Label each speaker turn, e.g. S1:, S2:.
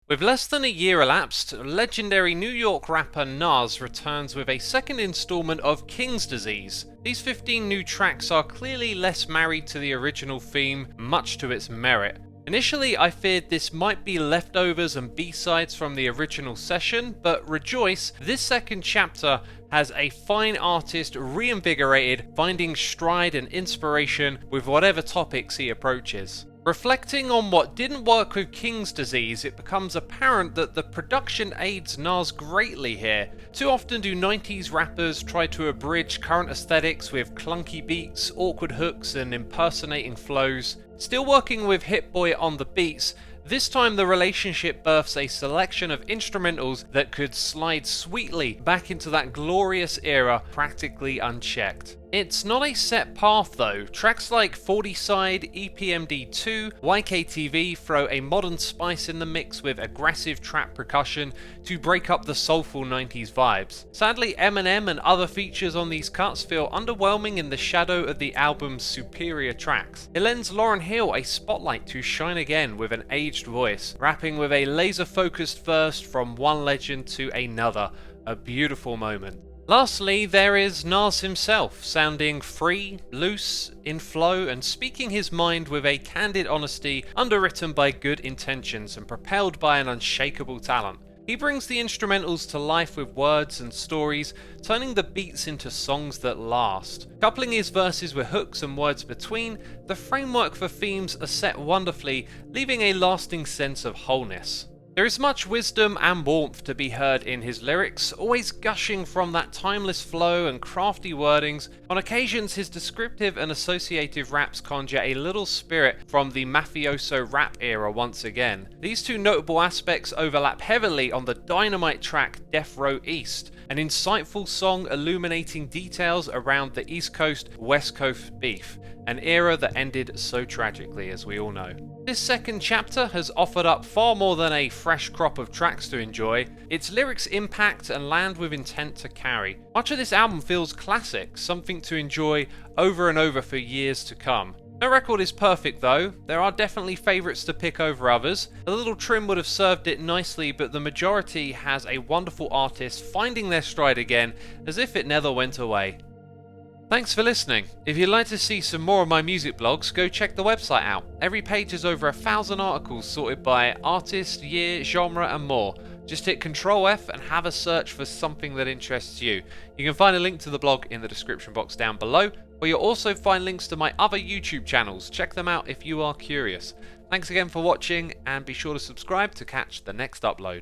S1: With less than a year elapsed, legendary New York rapper Nas returns with a second installment of King's Disease. These 15 new tracks are clearly less married to the original theme, much to its merit. Initially, I feared this might be leftovers and B-sides from the original session, but rejoice, this second chapter has a fine artist reinvigorated, finding stride and inspiration with whatever topics he approaches. Reflecting on what didn't work with King's Disease, it becomes apparent that the production aids Nas greatly here. Too often do 90s rappers try to abridge current aesthetics with clunky beats, awkward hooks and impersonating flows. Still working with Hit Boy on the beats, this time the relationship births a selection of instrumentals that could slide sweetly back into that glorious era practically unchecked. It's not a set path though. Tracks like 40 Side, EPMD2, YKTV throw a modern spice in the mix with aggressive trap percussion to break up the soulful 90s vibes. Sadly, Eminem and other features on these cuts feel underwhelming in the shadow of the album's superior tracks. It lends Lauryn Hill a spotlight to shine again with an aged voice, rapping with a laser-focused verse from one legend to another. A beautiful moment. Lastly, there is Nas himself, sounding free, loose, in flow, and speaking his mind with a candid honesty underwritten by good intentions and propelled by an unshakable talent. He brings the instrumentals to life with words and stories, turning the beats into songs that last. Coupling his verses with hooks and words between, the framework for themes are set wonderfully, leaving a lasting sense of wholeness. There is much wisdom and warmth to be heard in his lyrics, always gushing from that timeless flow and crafty wordings. On occasions, his descriptive and associative raps conjure a little spirit from the mafioso rap era once again. These two notable aspects overlap heavily on the dynamite track Death Row East, an insightful song illuminating details around the East Coast West Coast beef, an era that ended so tragically, as we all know. This second chapter has offered up far more than a fresh crop of tracks to enjoy. Its lyrics impact and land with intent to carry. Much of this album feels classic, something to enjoy over and over for years to come. No record is perfect though, there are definitely favourites to pick over others. A little trim would have served it nicely, but the majority has a wonderful artist finding their stride again as if it never went away. Thanks for listening. If you'd like to see some more of my music blogs, go check the website out. Every page has over 1,000 articles sorted by artist, year, genre and more. Just hit Ctrl F and have a search for something that interests you. You can find a link to the blog in the description box down below, where you'll also find links to my other YouTube channels. Check them out if you are curious. Thanks again for watching and be sure to subscribe to catch the next upload.